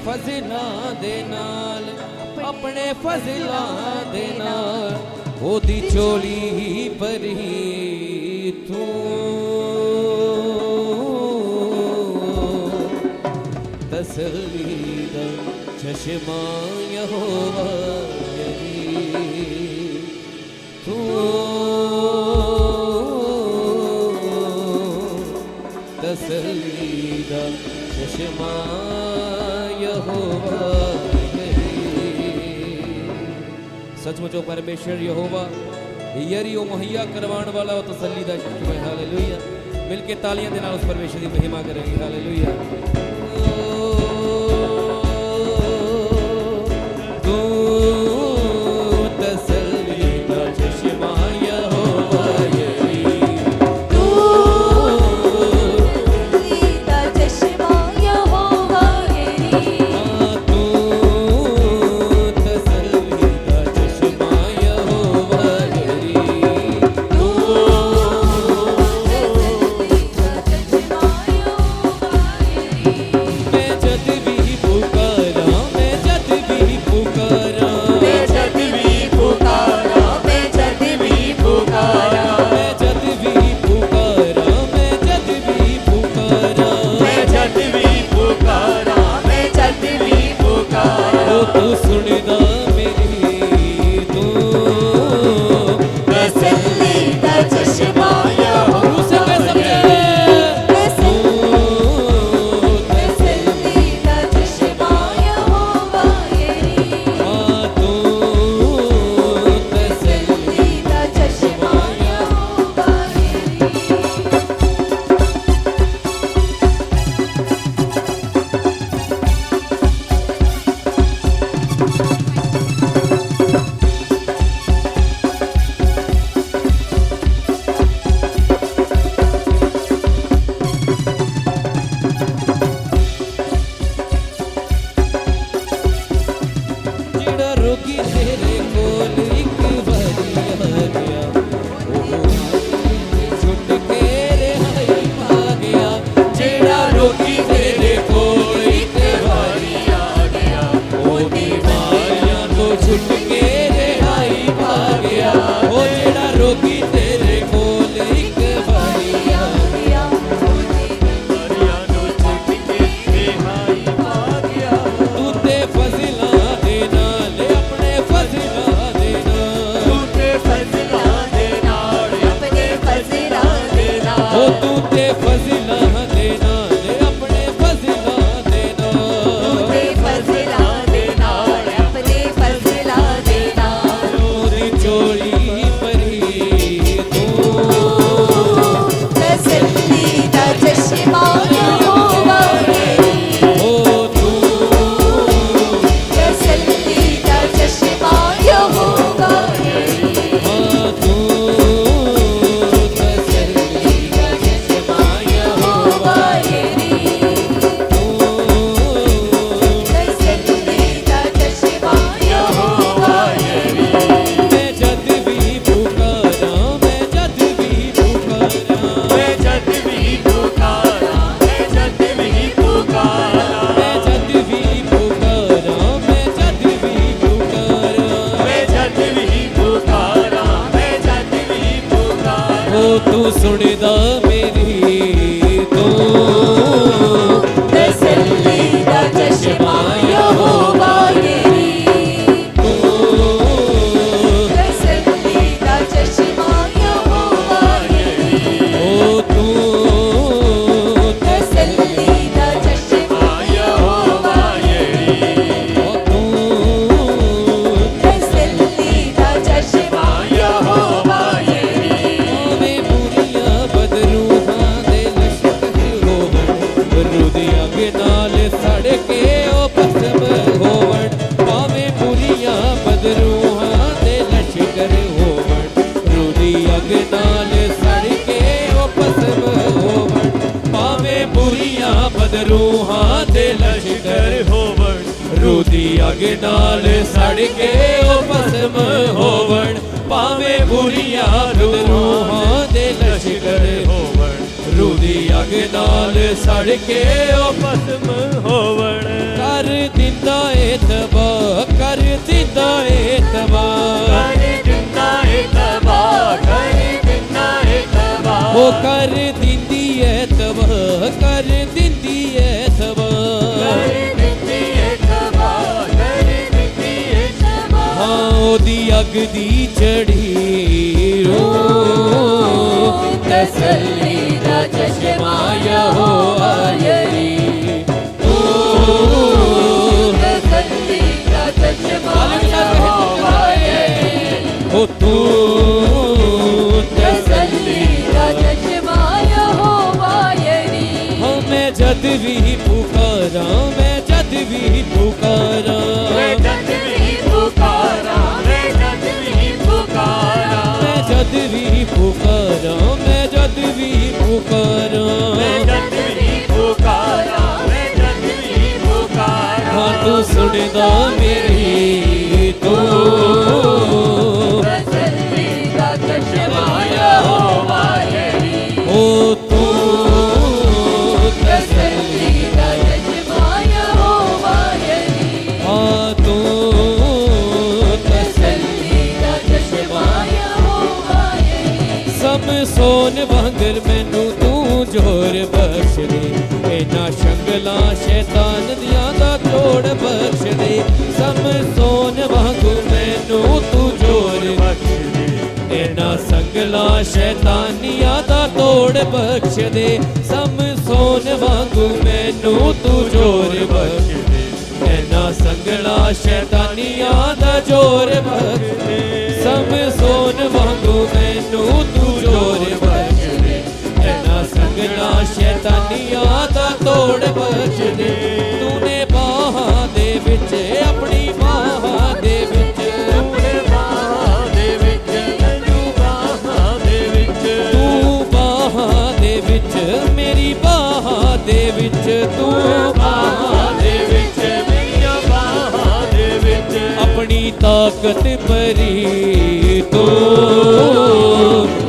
फज़िलां दे नाल अपने फज़िलां दे नाल ओदी चोली भरी तू तसल्ली दा चश्मा यहोवा तू तसल्ली दा चश्मा यहोवा सचमुच परमेश्वर यहोवा यरी ओ मुहैया करवाने वाला और तसल्ली दा चश्मा है। हालेलुया। मिलके तालियां दे नाल उस परमेश्वर की महिमा करेंगे। हालेलुया। सड़ के ओ भस्म होवण कर कर दिंदी है हाँ ओदी अग दी चढ़ी तसल्ली दा चश्मा यहोवा यरी तसल्ली दा चश्मा यहोवा यरी ओ तू तसल्ली दा चश्मा यहोवा यरी हाँ मैं जद भी पुकारा मैं जद भी पुकारा मैं जद भी पुकारा मैं जद भी पुकारा मैं जद भी पुकारा मैं जद भी पुकारा मैं जद भी पुकारा मैं जद भी पुकारा हाँ तू सुनदा मेरी तू तसल्ली दा चश्मा यहोवा यरी ओ तू तसल्ली दा चश्मा यहोवा यरी हाँ तू तसल्ली दा चश्मा यहोवा यरी समसोन वांगर मैनू तू जोर बख्श दे इना शंगला शैतान दियां दा तोड़ बख्श दे समसोन वांगू मैनू तू जोर बख्श दे इना संगला शैतानियां दा तोड़ बख्श दे समसोन वांगू मैनू तू जोर बख्श दे इना संगला शैतानियां दा जोर बख्श दे समसोन वांगू मैनू तू जोर बख्श दे इना संगला शैतानियां दा तोड़ बख्श दे तूने बाहां दे विच अपनी बाहां दे विच तूने बाहां दे विच तू बाहां दे विच तू बाहां दे विच मेरी बाहां दे विच तू बाहां दे विच मेरी बाहां दे विच अपनी ताकत भरी तू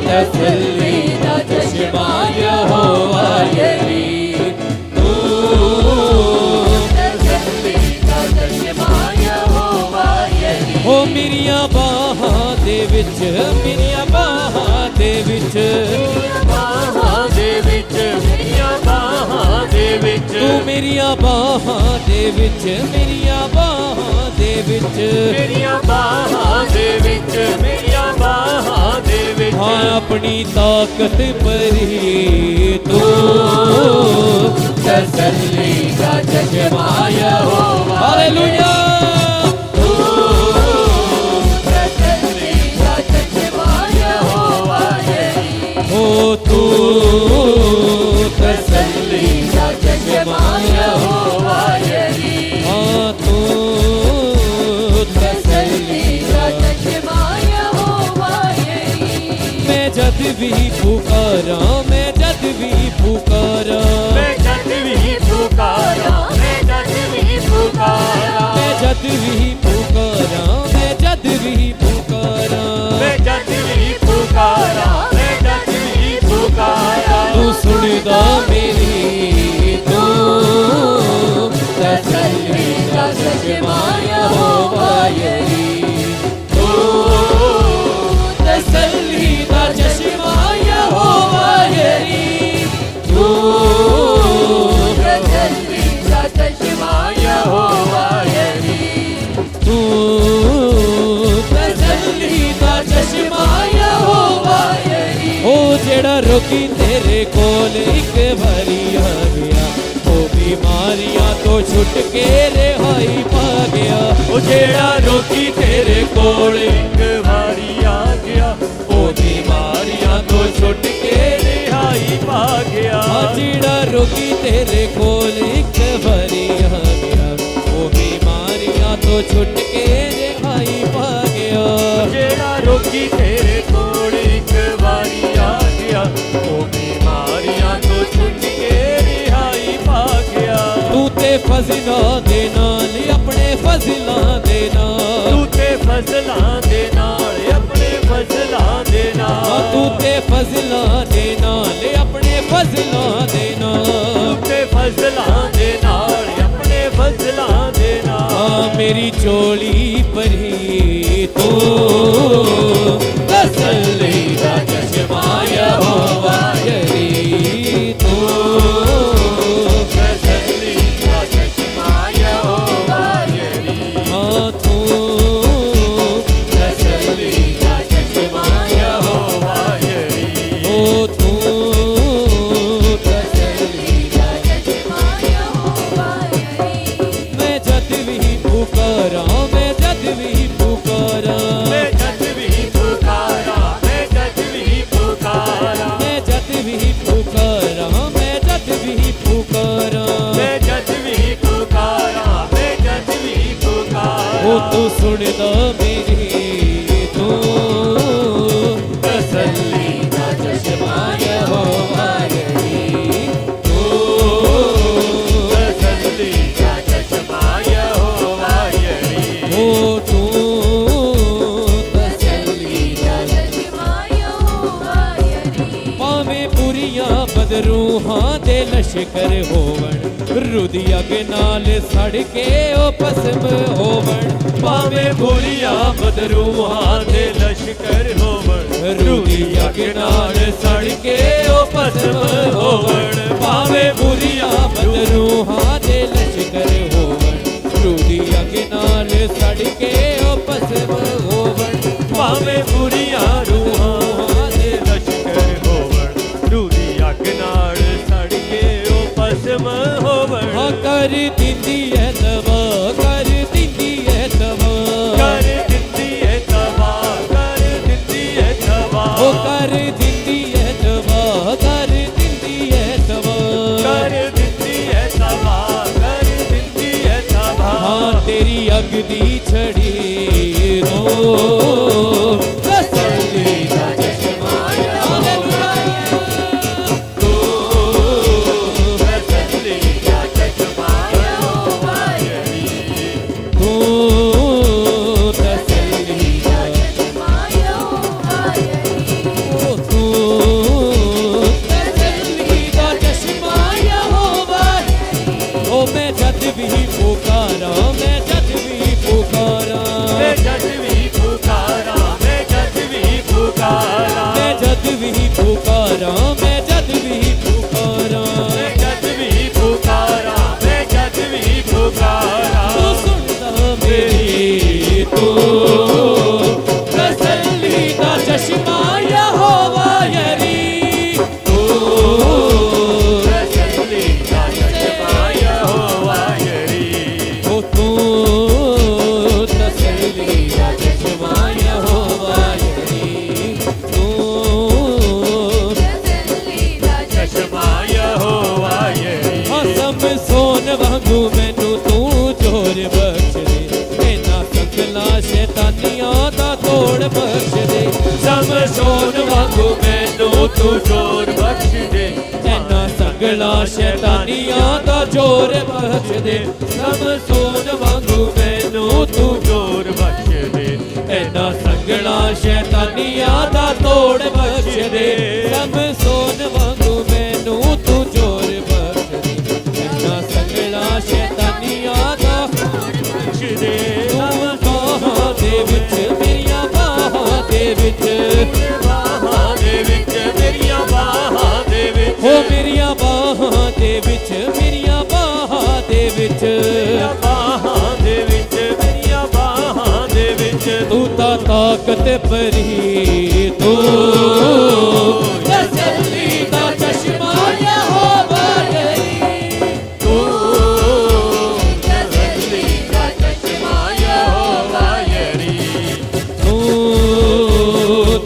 तसल्ली दा चश्मा यहोवा यरी तू तसल्ली दा चश्मा यहोवा यरी ओ मेरियां बाहां दे विच मेरियां बाहां दे विच बाहां दे विच मेरियां बाहां दे विच तू मेरियां बाहां दे विच मेरियां बाहां दे विच मेरियां बाहां दे विच मेरियां बाहां दे विच हाँ अपनी ताकत भरी तू तसल्ली दा चश्मा यहोवा हालेलुया तू तसल्ली दा चश्मा यहोवा यरी ओ तू तसल्ली दा चश्मा यहोवा यरी हाँ तू तसल्ली दा चश्मा यहोवा यरी मैं जद भी पुकारा मैं जद भी पुकारा मैं जद भी पुकारा मैं जद भी पुकारा मैं जद भी पुकारा मैं जद भी पुकारा मैं जद भी पुकारा मैं जद भी पुकारा तू सुनदा मेरी तू तसल्ली दा चश्मा यहोवा यरी तू तसल्ली दा चश्मा यहोवा यरी तू तसल्ली दा चश्मा यहोवा यरी तू तसल्ली दा चश्मा यहोवा यरी ओ जेड़ा रोगी तेरे कोल एक बारी आ गया ओ बीमारियां तो छुट के रिहाई पा गया ओ जेड़ा रोगी तेरे कोल एक बारी आ गया ओ बीमारियां तो छुट के रिहाई पा गया जेड़ा रोगी तेरे कोल एक बारी आ गया ओ बीमारियां तो छुट के रिहाई पा गया जेड़ा रोगी तेरे कोल एक बारी आ गया ओ बीमारियां तो छुट के रिहाई पा गया तू ते फज़लां दे नाल अपने फज़लां दे नाल तू ते फज़लां दे नाल अपने फज़लां दे नाल तू ते फज़लां दे नाल अपने फज़लां दे नाल तू ते फज़लां दे नाल अपने फज़लां दे नाल मेरी चोली भरी तू तसल्ली दा चश्मा यहोवा यरी तू सुनदा मेरी तू तसल्ली दा चश्मा यहोवा यही तू तसल्ली का चश्मा यहोवा यही ओ तू तसल्ली दा चश्मा यहोवा यही भावें बुरियां बदरूहां दे लश्कर होवण रुदी अग नाल सड़ के ओ भस्म होवण भावें बुरियां बदरूहां दे लश्कर होवण रुदी अग नाल सड़ के ओ भस्म होवण भावें बुरियां बदरूहां दे लश्कर होवण रुदी अग नाल सड़ के ओ भस्म होवण भावें बुरियां रूहां दे लश्कर होवण रूदी अग नाल सड़ के ओ भस्म होवण हाँ कर दिंदी है दवा कर दिंदी है दवा कर दिंदी है तबा कर दिंदी है तबा ओ कर दिंदी है दवा कर दिंदी है दवा कर दिंदी है तबा कर दिंदी है तबा हाँ तेरी अग दी छड़ी रो तसल्ली दा चश्मा तसल्ली का चश्मा यहोवा यही तू तसल्ली दा चश्मा यहोवा यही ओ तू तसल्ली दा चश्मा यहोवा ओ मैं जद भी पुकारा मैं जद भी पुकारा मैं जद भी पुकारा मैं जद भी पुकारा मैं जद भी पुकारा मैं जद भी पुकारा मैं जद भी पुकारा मैं जद भी पुकारा तू सुनदा मेरी तू तसल्ली दा चश्मा यहोवा यरी तू तसल्ली का चश्मा यहोवा यही ओ तू तसल्ली दा चश्मा यहोवा यरी तू तसल्ली दा चश्मा यहोवा यही हसम सोन वांगू मैनू तू जोर बख्श दे इना संगला शैतानियां दा तोड़ बख्श दे सम सोन वांगू मैनू तू जोर बख्श दे इना संगला शैतानियां दा जोर बख्श दे सम सोन वांगू मैनू तू जोर बख्श दे इना संगला शैतानियां दा तोड़ बख्श दे सब सोन वांगू मैनू तू जोर बख्श दे इना संगला शैतानियां दा बख्श दे तू बाहां दे विच मेरियां बाहां दे विच बाहां दे विच मेरियां बाहां दे विच हो मेरियां बाहां दे विच मेरियां बाहां दे विच बाहां दे विच मेरियां बाहां दे विच तू ता ताकत भरी तू तसल्ली दा चश्मा यहोवा यही तू तसल्ली का चश्मा यहोवा यही तू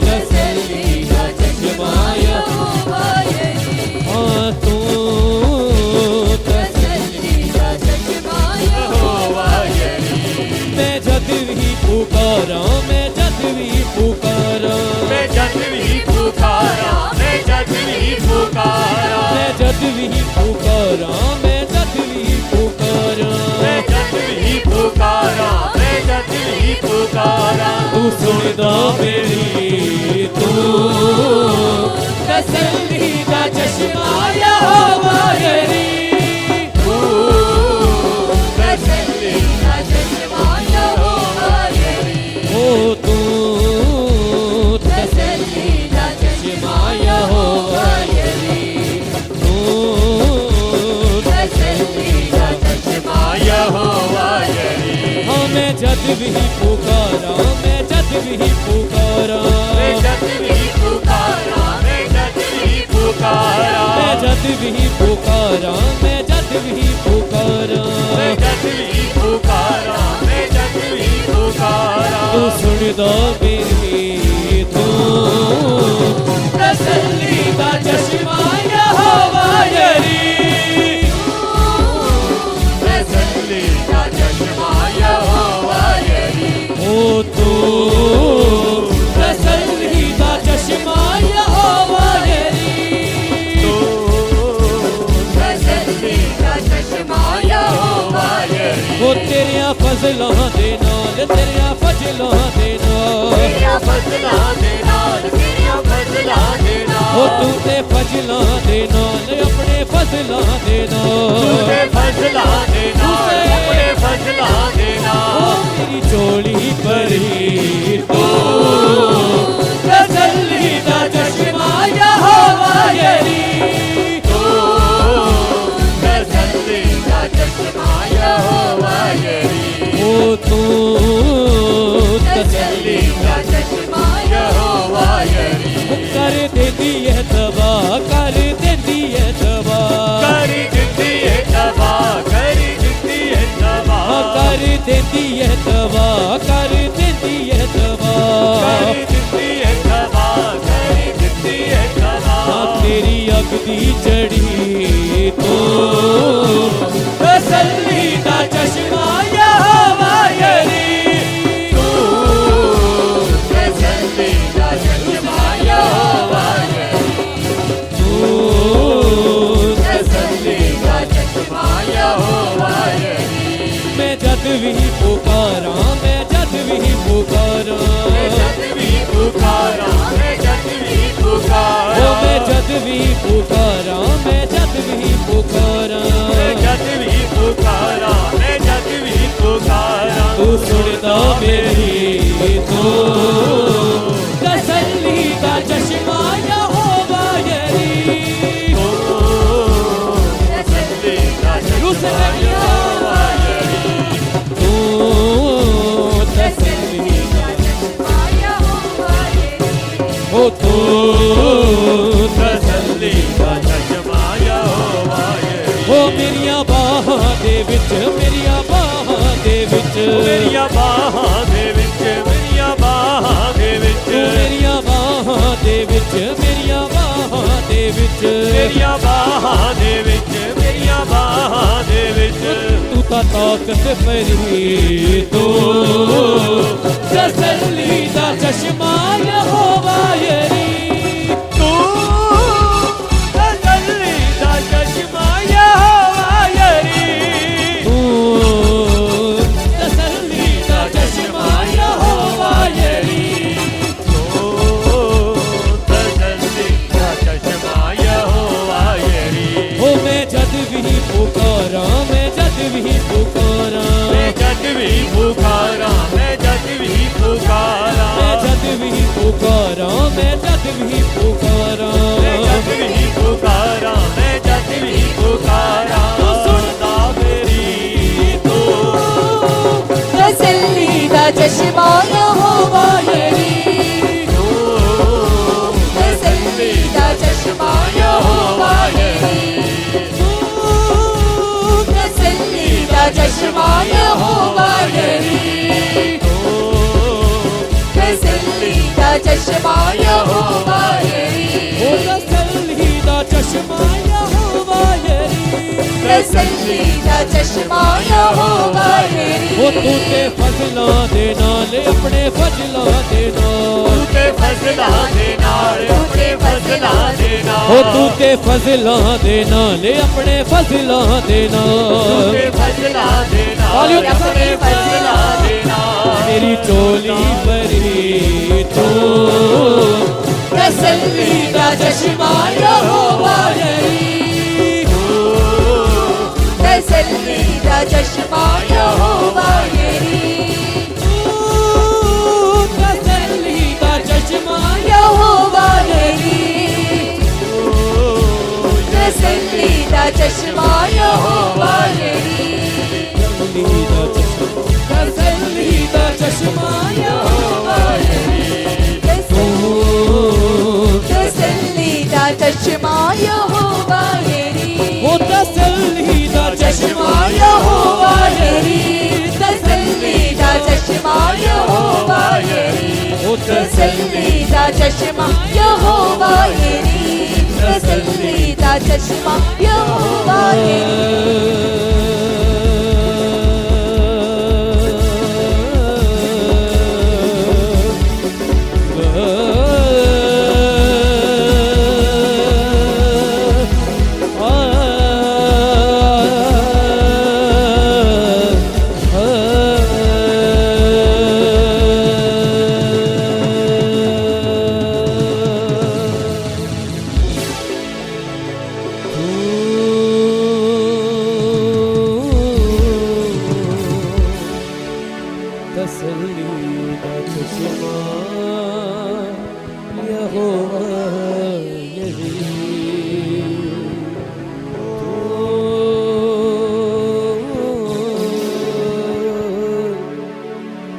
तसल्ली दा चश्मा यहोवा यही हाँ तू तसल्ली तसल्ली दा चश्मा यहोवा यही मैं जद भी पुकारा मैं जद भी पुकारा मैं जद भी पुकारा मैं जद भी पुकारा मैं जद भी पुकारा मैं जद भी पुकारा मैं जद भी पुकारा मैं जद भी पुकारा तू सुनदा मेरी तू तसल्ली दा चश्मा यहोवा यरी तू तसल्ली दा चश्मा यहोवा यही ओ तू तसल्ली दा चश्मा यहोवा यही तू तसल्ली दा चश्मा यहोवा यही हाँ मैं जद भी पुकारा मैं जद भी पुकारा मैं जद भी पुकारा मैं जद भी पुकारा मैं जद भी पुकारा मैं जद भी पुकारा मैं जद भी पुकारा मैं जद भी पुकारा तू सुनदा मेरी तू तसल्ली दा चश्मा यहोवा यरी तसल्ली का चश्मा यहोवा यही ਫਜ਼ਲਾਂ ਦੇ ਨਾਲ ਤੇਰੀਆਂ ਫਜ਼ਲਾਂ ਦੇ ਨਾਲ ਤੇਰੀਆਂ ਫਜ਼ਲਾਂ ਦੇ ਨਾਲ ਤੇਰੀਆਂ ਫਜ਼ਲਾਂ ਦੇ ਨਾਲ ਉਹ ਤੂੰ ਤੇ ਫਜ਼ਲਾਂ ਦੇ ਨਾਲ ਆਪਣੇ ਫਜ਼ਲਾਂ ਦੇ ਨਾਲ ਤੇ ਫਜ਼ਲਾਂ ਦੇ ਨਾਲ ਆਪਣੇ ਫਜ਼ਲਾਂ ਦੇ ਨਾਲ ਉਹ ਮੇਰੀ ਝੋਲੀ ਭਰੀ ਤੂੰ ਤਸੱਲੀ ਦਾ ਚਸ਼ਮਾ ਯਹੋਵਾ ਯਰੀ ਤਸੱਲੀ ਦਾ ਚਸ਼ਮਾ ਯਹੋਵਾ ਯਰੀ ਉਹ ਤੂੰ ਤਸੱਲੀ ਦਾ ਚਸ਼ਮਾ ਯਹੋਵਾ ਯਰੀ ਕਰ ਦਿੰਦੀ ਹੈ ਦਵਾ ਕਰ ਦਿੰਦੀ ਹੈ ਦਵਾ ਕਰੀ ਦਿੱਤੀ ਹੈ ਦਵਾ ਕਰੀ ਦਿੱਤੀ ਹੈ ਦਵਾ ਕਰ ਦਿੰਦੀ ਹੈ ਦਵਾ ਕਰ ਦਿੰਦੀ ਹੈ ਦਵਾ ਕਰੀ ਦਿੱਤੀ ਹੈ ਦਵਾ ਕਰੀ ਦਿੱਤੀ ਹੈ ਦਵਾ ਤੇਰੀ ਅੱਗ ਦੀ ਚੜੀ ਤੂੰ ਤਸੱਲੀ ਦਾ ਚਸ਼ਮਾ ਯਹੋਵਾ ਯਰੀ ਤਸੱਲੀ ਦਾ ਚਸ਼ਮਾ ਯਹੋਵਾ ਤੂੰ ਤਸੱਲੀ ਦਾ ਚਸ਼ਮਾ ਯਹੋਵਾ ਮੈਂ ਜਦ ਵੀ ਪੁਕਾਰਾਂ ਮੈਂ ਜਦ ਵੀ ਪੁਕਾਰਾਂ ਜਦ ਵੀ ਪੁਕਾਰਾਂ ਮੈਂ ਜਦ ਵੀ ਪੁਕਾਰਾਂ ਉਹ ਮੈਂ ਜਦ ਵੀ ਪੁਕਾਰਾਂ ਮੈਂ ਜਦ ਵੀ ਪੁਕਾਰਾਂ ਮੈਂ ਜਦ ਵੀ ਪੁਕਾਰਾਂ ਮੈਂ ਜਦ ਵੀ ਪੁਕਾਰਾਂ ਤੂੰ ਸੁਣਦਾ ਮੇਰੀ ਤੂੰ ਤਸੱਲੀ ਦਾ ਚਸ਼ਮਾ ਯਹੋਵਾ ਯਰੀ ਤਸੱਲੀ ਦਾ ਚਸ਼ਮਾ ਯਹੋਵਾ ਯਰੀ ਤੂੰ ਤਸੱਲੀ ਦਾ ਚਸ਼ਮਾ ਯਹੋਵਾ ਯਰੀ ਉਹ ਤੂੰ ਤਸੱਲੀ ਦਾ ਚਸ਼ਮਾ ਯਹੋਵਾ ਯਰੀ ਉਹ ਮੇਰੀਆਂ ਬਾਹਾਂ ਦੇ ਵਿੱਚ ਮੇਰੀਆਂ ਬਾਹਾਂ ਦੇ ਵਿੱਚ ਮੇਰੀਆਂ ਬਾਹਾਂ ਦੇ ਵਿੱਚ ਮੇਰੀਆਂ ਬਾਹਾਂ ਦੇ ਵਿੱਚ ਤੂੰ ਮੇਰੀਆਂ ਬਾਹਾਂ ਦੇ ਵਿੱਚ ਮੇਰੀਆਂ ਬਾਹਾਂ ਦੇ ਵਿੱਚ ਮੇਰੀਆਂ ਬਾਹਾਂ ਦੇ ਵਿੱਚ ਮੇਰੀਆਂ ਬਾਹਾਂ ਦੇ ਵਿੱਚ ਤੂੰ ਤਾਂ ਤਾਕਤ ਭਰੀ ਤੂੰ ਤਸੱਲੀ ਦਾ ਚਸ਼ਮਾ ਯਹੋਵਾ ਯਰੀ ਤੂੰ ਤਸੱਲੀ ਦਾ ਚਸ਼ਮਾ ਯਹੋਵਾ ਯਰੀ ਤੂੰ ਤਸੱਲੀ ਦਾ ਚਸ਼ਮਾ ਯਹੋਵਾ ਯਰੀ ਤੂੰ ਤਸੱਲੀ ਦਾ ਚਸ਼ਮਾ ਯਹੋਵਾ ਯਰੀ ਉਹ ਮੈਂ ਜਦ ਵੀ ਪੁਕਾਰਾਂ ਮੈਂ ਜਦ ਵੀ ਪੁਕਾਰਾਂ ਮੈਂ ਜਦ ਵੀ ਪੁਕਾਰਾਂ ਮੈਂ ਜਦ ਵੀ ਪੁਕਾਰਾਂ ਮੈਂ ਜਦ ਵੀ ਪੁਕਾਰਾਂ ਮੈਂ ਜਦ ਵੀ ਪੁਕਾਰਾਂ ਮੈਂ ਜਦ ਵੀ ਪੁਕਾਰਾਂ ਮੈਂ ਜਦ ਵੀ ਪੁਕਾਰਾਂ ਤੂੰ ਸੁਣਦਾ ਮੇਰੀ ਤੂੰ ਤਸੱਲੀ ਦਾ ਚਸ਼ਮਾ ਯਹੋਵਾ ਯਰੀ ਤਸੱਲੀ ਦਾ ਚਸ਼ਮਾ ਯਹੋਵਾ ਯਰੀ ਤਸੱਲੀ ਦਾ ਚਸ਼ਮਾ ਯਹੋਵਾ ਯਰੀ ਤਸੱਲੀ ਦਾ ਚਸ਼ਮਾ ਯਹੋਵਾ ਯਰੀ ਉਹ ਤਸੱਲੀ ਦਾ ਚਸ਼ਮਾ ਯਹੋਵਾ ਯਰੀ ਤਸੱਲੀ ਦਾ ਚਸ਼ਮਾ ਯਹੋਵਾ ਯਰੀ ਉਹ ਤੂੰ ਤੇ ਫਜ਼ਲਾਂ ਦੇ ਨਾਲ ਆਪਣੇ ਫਜ਼ਲਾਂ ਦੇ ਨਾਲ ਤੇ ਫਜ਼ਲਾਂ ਦੇ ਨਾਲ ਆਪਣੇ ਫਜ਼ਲਾਂ ਦੇ ਨਾਲ ਉਹ ਤੂੰ ਤੇ ਫਜ਼ਲਾਂ ਦੇ ਨਾਲ ਆਪਣੇ ਫਜ਼ਲਾਂ ਦੇ ਨਾਲ ਤੇ ਫਜ਼ਲਾਂ ਦੇ ਨਾਲ ਆਪਣੇ ਫਜ਼ਲਾਂ ਦੇ ਨਾਲ ਮੇਰੀ ਝੋਲੀ ਭਰੀ ਤੂੰ ਤਸੱਲੀ ਦਾ ਚਸ਼ਮਾ ਯਹੋਵਾ ਯਰੀ ਤਸੱਲੀ ਦਾ ਚਸ਼ਮਾ ਯਹੋਵਾ ਯਰੀ ਤੂੰ ਤਸੱਲੀ ਦਾ ਚਸ਼ਮਾ ਯਹੋਵਾ ਯਰੀ ਤਸੱਲੀ ਦਾ ਚਸ਼ਮਾ ਯਹੋਵਾ ਯਰੀ ਤਸੱਲੀ ਦਾ ਚਸ਼ਮਾ ਯਹੋਵਾ ਤਸੱਲੀ ਦਾ ਚਸ਼ਮਾ ਯਹੋਵਾ ਯਰੀ ਉਹ ਤਸੱਲੀ ਦਾ ਚਸ਼ਮਾ ਯਹੋਵਾ ਯਰੀ ਤਸੱਲੀ ਦਾ ਚਸ਼ਮਾ ਯਹੋਵਾ ਯਰੀ ਉਹ ਤਸੱਲੀ ਦਾ ਚਸ਼ਮਾ ਯਹੋਵਾ ਯਰੀ ਤਸੱਲੀ ਦਾ ਚਸ਼ਮਾ ਯਹੋਵਾ ਯਰੀ तसल्ली दा चश्मा यहोवा यही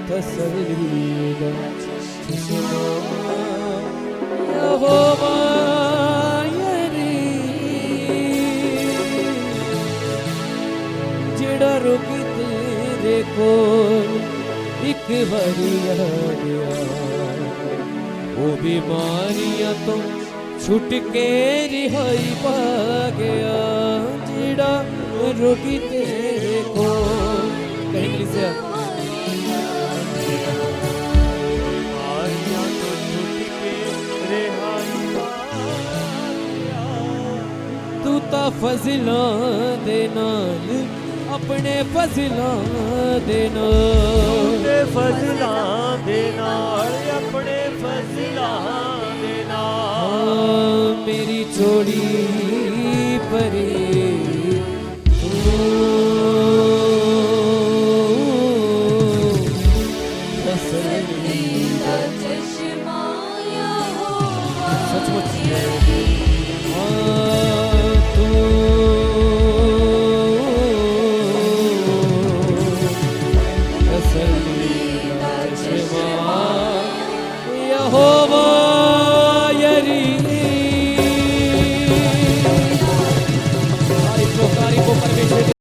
तसल्ली दा चश्मा यहोवा यही जेड़ा रोकी तेरे कोल एक बारी आ गया वो बीमारियां तो छुट के रिहाई पा गया जेड़ा रोकी तेरे कोल कहीं से बीमारियां तो छुट के रिहाई पा गया तू ता फजलां दे नाल अपने फजलां दे नाल ते फजलां दे नाल अपने फजलां दे नाल मेरी छोड़ी परे